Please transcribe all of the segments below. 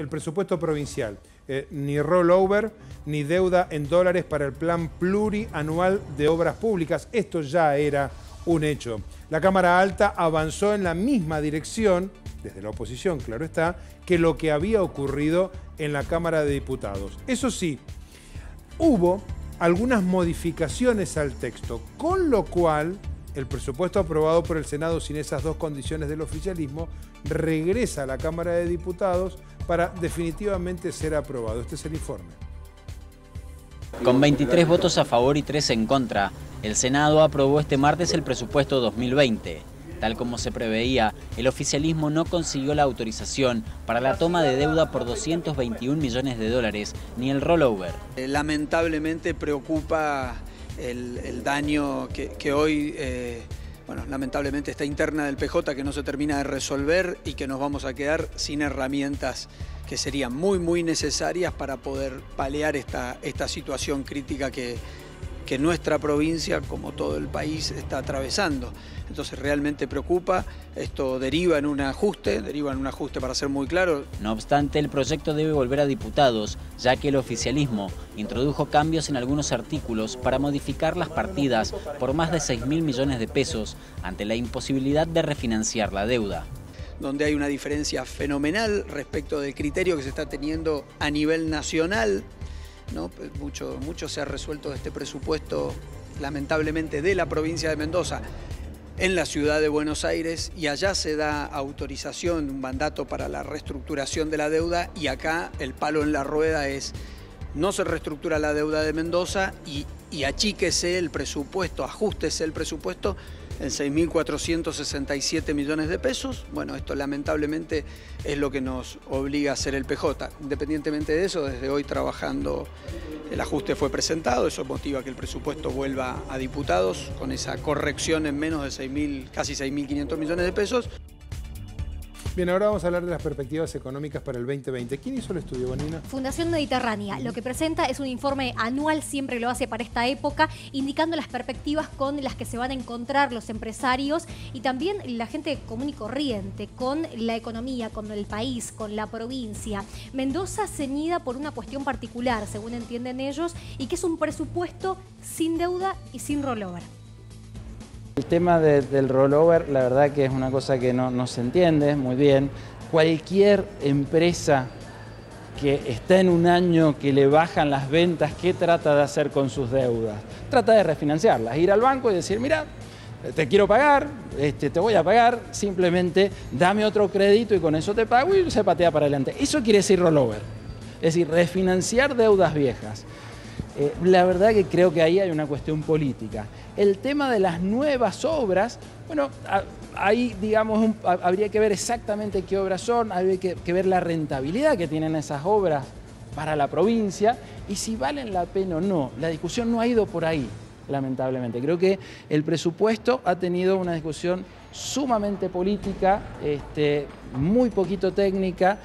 el presupuesto provincial. Ni rollover, ni deuda en dólares para el plan plurianual de obras públicas. Esto ya era un hecho. La Cámara Alta avanzó en la misma dirección, desde la oposición, claro está, que lo que había ocurrido en la Cámara de Diputados. Eso sí, hubo algunas modificaciones al texto, con lo cual el presupuesto aprobado por el Senado sin esas dos condiciones del oficialismo regresa a la Cámara de Diputados para definitivamente ser aprobado. Este es el informe. Con 23 votos a favor y 3 en contra, el Senado aprobó este martes el presupuesto 2020. Tal como se preveía, el oficialismo no consiguió la autorización para la toma de deuda por 221 millones de dólares, ni el rollover. Lamentablemente preocupa el daño que hoy, lamentablemente esta interna del PJ que no se termina de resolver y que nos vamos a quedar sin herramientas que serían muy necesarias para poder paliar esta situación crítica que nuestra provincia, como todo el país, está atravesando. Entonces realmente preocupa, esto deriva en un ajuste para ser muy claro. No obstante, el proyecto debe volver a diputados, ya que el oficialismo introdujo cambios en algunos artículos para modificar las partidas por más de 6.000 millones de pesos ante la imposibilidad de refinanciar la deuda. Donde hay una diferencia fenomenal respecto del criterio que se está teniendo a nivel nacional, ¿no? Mucho se ha resuelto de este presupuesto, lamentablemente, de la provincia de Mendoza en la ciudad de Buenos Aires, y allá se da autorización, un mandato para la reestructuración de la deuda, y acá el palo en la rueda es: no se reestructura la deuda de Mendoza y achíquese el presupuesto, ajústese el presupuesto en 6.467 millones de pesos. Bueno, esto lamentablemente es lo que nos obliga a hacer el PJ. Independientemente de eso, desde hoy trabajando, el ajuste fue presentado, eso motiva que el presupuesto vuelva a diputados con esa corrección en menos de casi 6.500 millones de pesos. Bien, ahora vamos a hablar de las perspectivas económicas para el 2020. ¿Quién hizo el estudio, Bonina? Fundación Mediterránea. Lo que presenta es un informe anual, siempre lo hace para esta época, indicando las perspectivas con las que se van a encontrar los empresarios y también la gente común y corriente, con la economía, con el país, con la provincia. Mendoza ceñida por una cuestión particular, según entienden ellos, y que es un presupuesto sin deuda y sin rollover. El tema del rollover, la verdad que es una cosa que no se entiende muy bien. Cualquier empresa que está en un año que le bajan las ventas, ¿qué trata de hacer con sus deudas? Trata de refinanciarlas, ir al banco y decir: mira, te quiero pagar, te voy a pagar, simplemente dame otro crédito y con eso te pago, y se patea para adelante. Eso quiere decir rollover, es decir, refinanciar deudas viejas. La verdad que creo que ahí hay una cuestión política. El tema de las nuevas obras, bueno, ahí digamos habría que ver exactamente qué obras son, habría que ver la rentabilidad que tienen esas obras para la provincia y si valen la pena o no. La discusión no ha ido por ahí, lamentablemente. Creo que el presupuesto ha tenido una discusión sumamente política, muy poquito técnica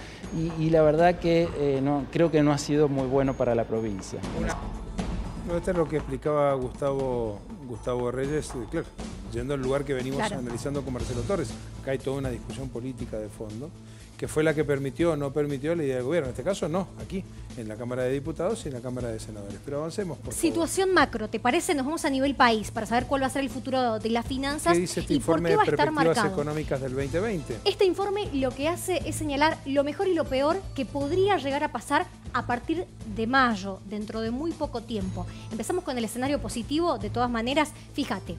y la verdad que creo que no ha sido muy bueno para la provincia. No, esto es lo que explicaba Gustavo Reyes, claro, yendo al lugar que venimos analizando con Marcelo Torres. Acá hay toda una discusión política de fondo, que fue la que permitió o no permitió la idea del gobierno. En este caso no, aquí, en la Cámara de Diputados y en la Cámara de Senadores. Pero avancemos, por favor. Situación macro, ¿te parece? Nos vamos a nivel país para saber cuál va a ser el futuro de las finanzas. ¿Qué dice este y informe por qué va de a estar perspectivas marcado económicas del 2020? Este informe lo que hace es señalar lo mejor y lo peor que podría llegar a pasar a partir de mayo, dentro de muy poco tiempo. Empezamos con el escenario positivo, de todas maneras, fíjate.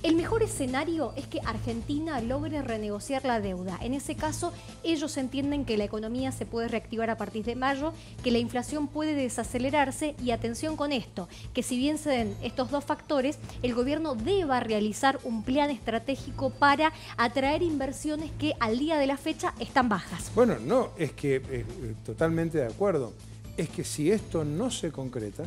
El mejor escenario es que Argentina logre renegociar la deuda. En ese caso, ellos entienden que la economía se puede reactivar a partir de mayo, que la inflación puede desacelerarse y atención con esto, que si bien se den estos dos factores, el gobierno deba realizar un plan estratégico para atraer inversiones que al día de la fecha están bajas. Bueno, no, es que totalmente de acuerdo. Es que si esto no se concreta,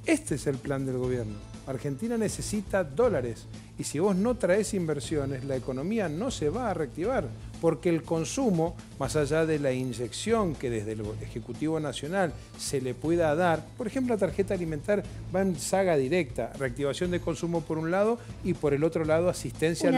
este es el plan del gobierno. Argentina necesita dólares Y si vos no traes inversiones, la economía no se va a reactivar, porque el consumo, más allá de la inyección que desde el Ejecutivo Nacional se le pueda dar, por ejemplo, la tarjeta alimentar va en saga directa, reactivación de consumo por un lado y por el otro lado asistencia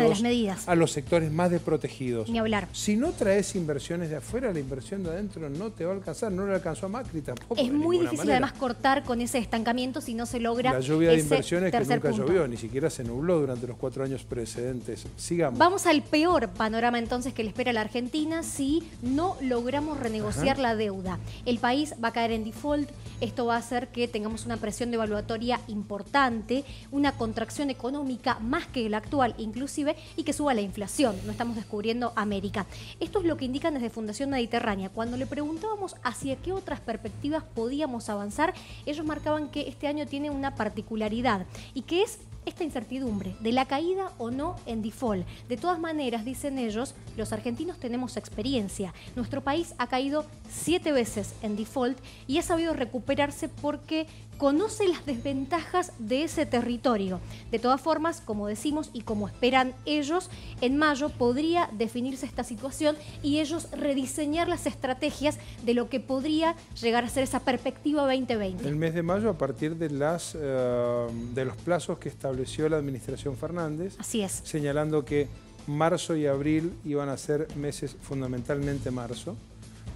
a los sectores más desprotegidos. Ni hablar. Si no traes inversiones de afuera, la inversión de adentro no te va a alcanzar, no le alcanzó a Macri tampoco. Es muy difícil además cortar con ese estancamiento si no se logra la lluvia de inversiones que nunca punto. Llovió, ni siquiera se nubló durante los 4 años precedentes. Sigamos. Vamos al peor panorama entonces que le espera a la Argentina si no logramos renegociar la deuda. El país va a caer en default. Esto va a hacer que tengamos una presión devaluatoria importante, una contracción económica más que la actual inclusive, y que suba la inflación. No estamos descubriendo América. Esto es lo que indican desde Fundación Mediterránea. Cuando le preguntábamos hacia qué otras perspectivas podíamos avanzar, ellos marcaban que este año tiene una particularidad y que es esta incertidumbre de la caída o no en default. De todas maneras, dicen ellos, los argentinos tenemos experiencia. Nuestro país ha caído 7 veces en default y ha sabido recuperarse porque conoce las desventajas de ese territorio. De todas formas, como decimos y como esperan ellos, en mayo podría definirse esta situación y ellos rediseñar las estrategias de lo que podría llegar a ser esa perspectiva 2020. El mes de mayo, a partir de los plazos que estableció la administración Fernández, así es, señalando que marzo y abril iban a ser meses, fundamentalmente marzo,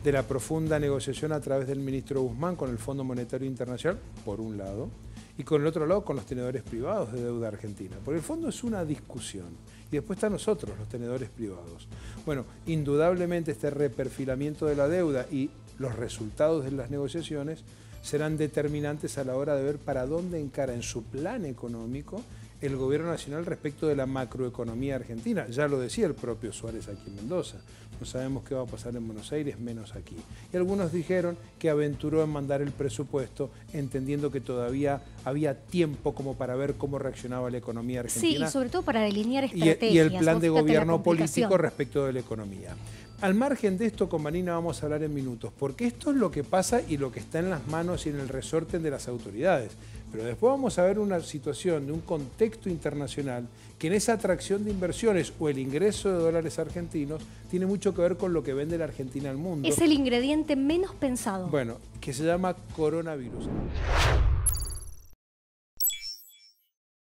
de la profunda negociación a través del ministro Guzmán con el Fondo Monetario Internacional, por un lado, y con el otro lado con los tenedores privados de deuda argentina. Porque el fondo es una discusión. Y después están nosotros, los tenedores privados. Bueno, indudablemente este reperfilamiento de la deuda y los resultados de las negociaciones serán determinantes a la hora de ver para dónde encara en su plan económico el gobierno nacional respecto de la macroeconomía argentina. Ya lo decía el propio Suárez aquí en Mendoza. No sabemos qué va a pasar en Buenos Aires, menos aquí. Y algunos dijeron que aventuró en mandar el presupuesto, entendiendo que todavía había tiempo como para ver cómo reaccionaba la economía argentina. Sí, y sobre todo para delinear estrategias. Y el plan de gobierno político respecto de la economía. Al margen de esto, con Vanina vamos a hablar en minutos, porque esto es lo que pasa y lo que está en las manos y en el resorte de las autoridades. Pero después vamos a ver una situación de un contexto internacional que en esa atracción de inversiones o el ingreso de dólares argentinos tiene mucho que ver con lo que vende la Argentina al mundo. Es el ingrediente menos pensado. Bueno, que se llama coronavirus.